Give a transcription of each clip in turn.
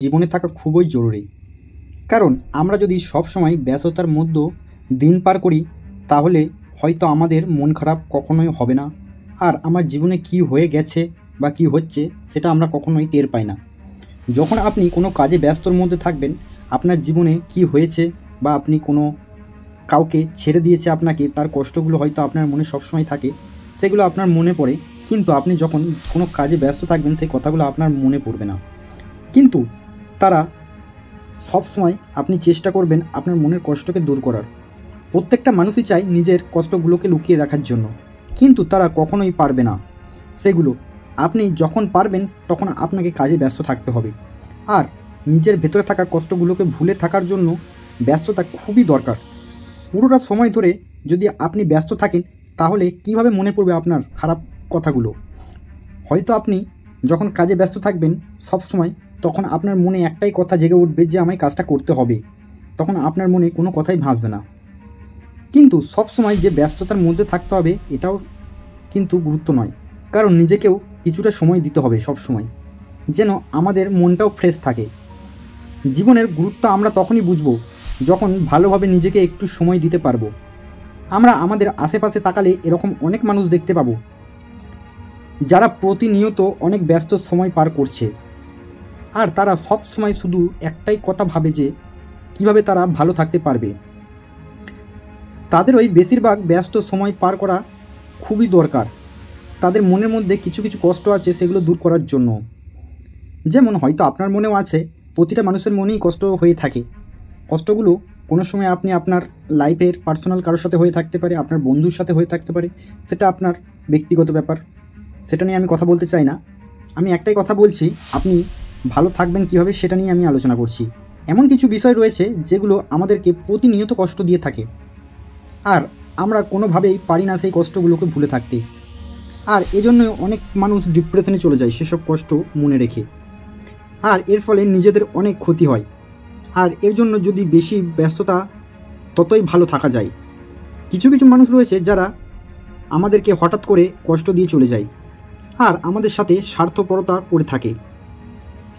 জীবনে থাকা খুবই জরুরি। কারণ আমরা যদি সবসময় ব্যস্ততার মধ্যে দিন পার করি, তাহলে হয়তো আমাদের মন খারাপ কখনোই হবে না। আর আমার জীবনে কী হয়ে গেছে বা কী হচ্ছে সেটা আমরা কখনোই টের পাই না। যখন আপনি কোনো কাজে ব্যস্তর মধ্যে থাকবেন, আপনার জীবনে কী হয়েছে বা আপনি কোনো কাউকে ছেড়ে দিয়েছে আপনাকে, তার কষ্টগুলো হয়তো আপনার মনে সবসময় থাকে, সেগুলো আপনার মনে পড়ে। কিন্তু আপনি যখন কোনো কাজে ব্যস্ত থাকবেন, সেই কথাগুলো আপনার মনে পড়বে না। কিন্তু তারা সবসময় আপনি চেষ্টা করবেন আপনার মনের কষ্টকে দূর করার। প্রত্যেকটা মানুষই চায় নিজের কষ্টগুলোকে লুকিয়ে রাখার জন্য, কিন্তু তারা কখনোই পারবে না সেগুলো। আপনি যখন পারবেন তখন আপনাকে কাজে ব্যস্ত থাকতে হবে। আর নিজের ভেতরে থাকা কষ্টগুলোকে ভুলে থাকার জন্য ব্যস্ততা খুবই দরকার। পুরোটা সময় ধরে যদি আপনি ব্যস্ত থাকেন, তাহলে কিভাবে মনে পড়বে আপনার খারাপ কথাগুলো? হয়তো আপনি যখন কাজে ব্যস্ত থাকবেন সব সময়, তখন আপনার মনে একটাই কথা জেগে উঠবে যে আমায় কাজটা করতে হবে। তখন আপনার মনে কোনো কথাই ভাসবে না। কিন্তু সব সময় যে ব্যস্ততার মধ্যে থাকতে হবে এটাও কিন্তু গুরুত্ব নয়। কারণ নিজেকেও কিছুটা সময় দিতে হবে সব সময়, যেন আমাদের মনটাও ফ্রেশ থাকে। জীবনের গুরুত্ব আমরা তখনই বুঝব যখন ভালোভাবে নিজেকে একটু সময় দিতে পারবো। আমরা আমাদের আশেপাশে তাকালে এরকম অনেক মানুষ দেখতে পাবো যারা প্রতিনিয়ত অনেক ব্যস্ত সময় পার করছে। আর তারা সব সময় শুধু একটাই কথা ভাবে যে কীভাবে তারা ভালো থাকতে পারবে। তাদের ওই বেশিরভাগ ব্যস্ত সময় পার করা খুবই দরকার। তাদের মনের মধ্যে কিছু কিছু কষ্ট আছে, সেগুলো দূর করার জন্য। যেমন হয়তো আপনার মনেও আছে, প্রতিটা মানুষের মনেই কষ্ট হয়ে থাকে। কষ্টগুলো কোনো সময় আপনি আপনার লাইফের পার্সোনাল কারোর সাথে হয়ে থাকতে পারে, আপনার বন্ধুর সাথে হয়ে থাকতে পারে, সেটা আপনার ব্যক্তিগত ব্যাপার। সেটা নিয়ে আমি কথা বলতে চাই না। আমি একটাই কথা বলছি, আপনি ভালো থাকবেন কীভাবে সেটা নিয়ে আমি আলোচনা করছি। এমন কিছু বিষয় রয়েছে যেগুলো আমাদেরকে প্রতিনিয়ত কষ্ট দিয়ে থাকে, আর আমরা কোনোভাবেই পারি না সেই কষ্টগুলোকে ভুলে থাকতে। আর এজন্য অনেক মানুষ ডিপ্রেশনে চলে যায় সেসব কষ্ট মনে রেখে। আর এর ফলে নিজেদের অনেক ক্ষতি হয়। আর এর জন্য যদি বেশি ব্যস্ততা, ততই ভালো থাকা যায়। কিছু কিছু মানুষ রয়েছে যারা আমাদেরকে হঠাৎ করে কষ্ট দিয়ে চলে যায় আর আমাদের সাথে স্বার্থপরতা করে থাকে।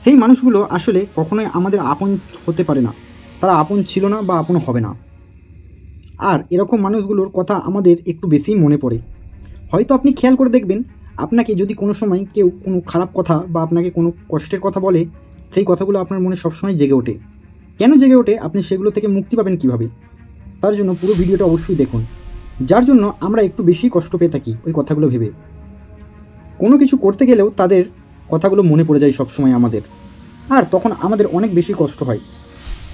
সেই মানুষগুলো আসলে কখনোই আমাদের আপন হতে পারে না। তারা আপন ছিল না বা আপন হবে না। আর এরকম মানুষগুলোর কথা আমাদের একটু বেশিই মনে পড়ে। হয়তো আপনি খেয়াল করে দেখবেন, আপনাকে যদি কোনো সময় কেউ কোনো খারাপ কথা বা আপনাকে কোনো কষ্টের কথা বলে, সেই কথাগুলো আপনার মনে সবসময় জেগে ওঠে। কেন জেগে ওঠে, আপনি সেগুলো থেকে মুক্তি পাবেন কীভাবে, তার জন্য পুরো ভিডিওটা অবশ্যই দেখুন। যার জন্য আমরা একটু বেশি কষ্ট পেয়ে থাকি ওই কথাগুলো ভেবে। কোনো কিছু করতে গেলেও তাদের কথাগুলো মনে পড়ে যায় সবসময় আমাদের, আর তখন আমাদের অনেক বেশি কষ্ট হয়।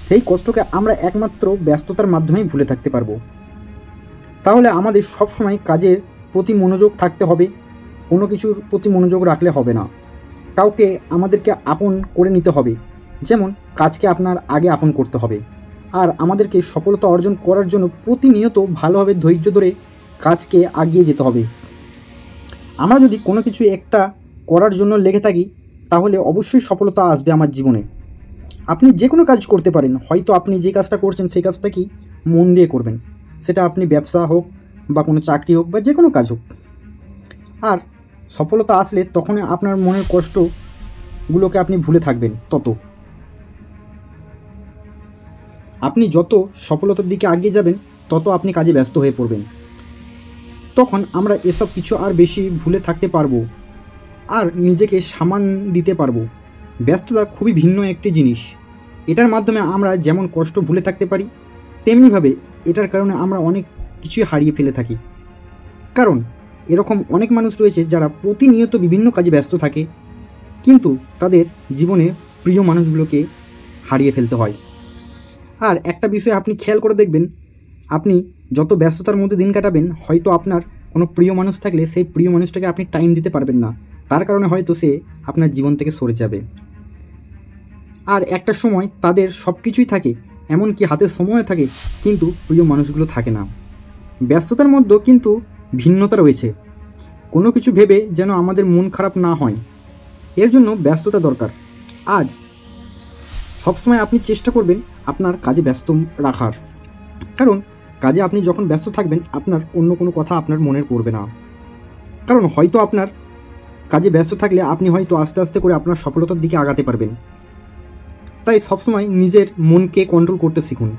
সেই কষ্টকে আমরা একমাত্র ব্যস্ততার মাধ্যমেই ভুলে থাকতে পারবো। তাহলে আমাদের সবসময় কাজের প্রতি মনোযোগ থাকতে হবে, কোনো কিছুর প্রতি মনোযোগ রাখলে হবে না। কাউকে আমাদেরকে আপন করে নিতে হবে, যেমন কাজকে আপনার আগে আপন করতে হবে। আর আমাদেরকে সফলতা অর্জন করার জন্য প্রতিনিয়ত ভালোভাবে ধৈর্য ধরে কাজকে এগিয়ে যেতে হবে। আমরা যদি কোনো কিছু একটা করার জন্য লেগে থাকি, তাহলে অবশ্যই সফলতা আসবে আমার জীবনে। আপনি যে কোনো কাজ করতে পারেন, হয়তো আপনি যে কাজটা করছেন সেই কাজটা কি মন দিয়ে করবেন, সেটা আপনি ব্যবসা হোক বা কোনো চাকরি হোক বা যে কোনো কাজ হোক। আর সফলতা আসলে তখন আপনার মনের কষ্টগুলোকে আপনি ভুলে থাকবেন। আপনি যত সফলতার দিকে এগিয়ে যাবেন, তত আপনি কাজে ব্যস্ত হয়ে পড়বেন। তখন আমরা এসব কিছু আর বেশি ভুলে থাকতে পারবো আর নিজেকে সামাল দিতে পারবো। ব্যস্ততা খুবই ভিন্ন একটি জিনিস। এটার মাধ্যমে আমরা যেমন কষ্ট ভুলে থাকতে পারি, তেমনিভাবে এটার কারণে আমরা অনেক কিছুই হারিয়ে ফেলে থাকি। কারণ এরকম অনেক মানুষ রয়েছে যারা প্রতিনিয়ত বিভিন্ন কাজে ব্যস্ত থাকে, কিন্তু তাদের জীবনে প্রিয় মানুষগুলোকে হারিয়ে ফেলতে হয়। আর একটা বিষয় আপনি খেয়াল করে দেখবেন, আপনি যত ব্যস্ততার মধ্যে দিন কাটাবেন, হয়তো আপনার কোনো প্রিয় মানুষ থাকলে সেই প্রিয় মানুষটাকে আপনি টাইম দিতে পারবেন না। তার কারণে হয়তো সে আপনার জীবন থেকে সরে যাবে। আর একটা সময় তাদের সব কিছুই থাকে, এমনকি হাতের সময়ও থাকে, কিন্তু প্রিয় মানুষগুলো থাকে না। ব্যস্ততার মধ্যেও কিন্তু ভিন্নতা রয়েছে। কোনো কিছু ভেবে যেন আমাদের মন খারাপ না হয়, এর জন্য ব্যস্ততা দরকার। আজ সবসময় আপনি চেষ্টা করবেন আপনার কাজে ব্যস্ত রাখার, কারণ কাজে আপনি যখন ব্যস্ত থাকবেন, আপনার অন্য কোনো কথা আপনার মনের পড়বে না। কারণ হয়তো আপনার কাজে ব্যস্ত থাকলে আপনি হয়তো আস্তে আস্তে করে আপনার সফলতার দিকে আগাতে পারবেন। তাই সবসময় নিজের মনকে কন্ট্রোল করতে শিখুন।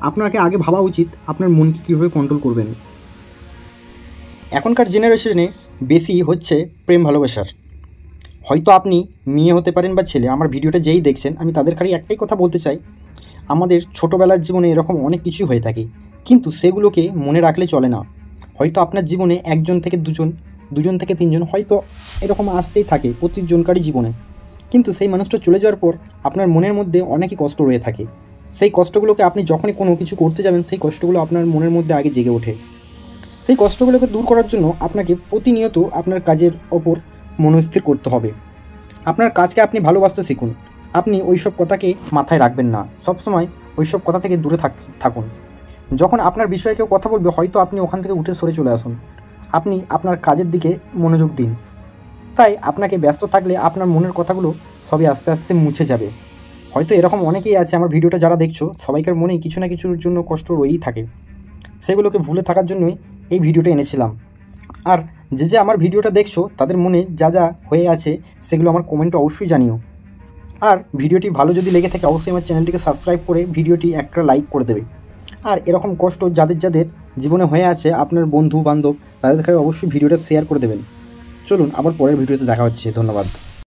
আপনাকে আগে ভাবা উচিত আপনার মনকে কীভাবে কন্ট্রোল করবেন। এখনকার জেনারেশনে বেশি হচ্ছে প্রেম ভালোবাসার। হয়তো আপনি মেয়ে হতে পারেন বা ছেলে, আমার ভিডিওটা যেই দেখছেন আমি তাদের খালি একটাই কথা বলতে চাই, আমাদের ছোটোবেলার জীবনে এরকম অনেক কিছুই হয়ে থাকে, কিন্তু সেগুলোকে মনে রাখলে চলে না। হয়তো আপনার জীবনে একজন থেকে দুজন, দুজন থেকে তিনজন হয়তো এরকম আসতেই থাকে প্রতিজনকারই জীবনে, কিন্তু সেই মানুষটা চলে যাওয়ার পর আপনার মনের মধ্যে অনেকই কষ্ট রয়ে থাকে। সেই কষ্টগুলোকে আপনি যখনই কোনো কিছু করতে যাবেন সেই কষ্টগুলো আপনার মনের মধ্যে আগে জেগে ওঠে। সেই কষ্টগুলোকে দূর করার জন্য আপনাকে প্রতিনিয়ত আপনার কাজের ওপর মনস্থির করতে হবে। আপনার কাজকে আপনি ভালোবাসতে শিখুন। আপনি ওইসব কথাকে মাথায় রাখবেন না, সবসময় ওইসব কথা থেকে দূরে থাকুন। যখন আপনার বিষয়ে কেউ কথা বলবে হয়তো আপনি ওখান থেকে উঠে সরে চলে আসুন। আপনি আপনার কাজের দিকে মনোযোগ দিন। তাই আপনাকে ব্যস্ত থাকলে আপনার মনের কথাগুলো সবই আস্তে আস্তে মুছে যাবে। হয়তো এরকম অনেকেই আছে আমার ভিডিওটা যারা দেখছো, সবাইকার মনেই কিছু না কিছুর জন্য কষ্ট রয়েই থাকে। সেগুলোকে ভুলে থাকার জন্যই এই ভিডিওটা এনেছিলাম। আর যে আমার ভিডিওটা দেখছো তাদের মনে যা যা হয়ে আছে সেগুলো আমার কমেন্টে অবশ্যই জানিও। আর ভিডিওটি ভালো যদি লেগে থাকে অবশ্যই আমার চ্যানেলটিকে সাবস্ক্রাইব করে ভিডিওটি একটা লাইক করে দেবে। আর এরকম কষ্ট যাদের যাদের জীবনে হয়ে আছে আপনার বন্ধু বান্ধব তাদের কাছে অবশ্যই ভিডিওটা শেয়ার করে দেবেন। চলুন আবার পরের ভিডিওতে দেখা হচ্ছে। ধন্যবাদ।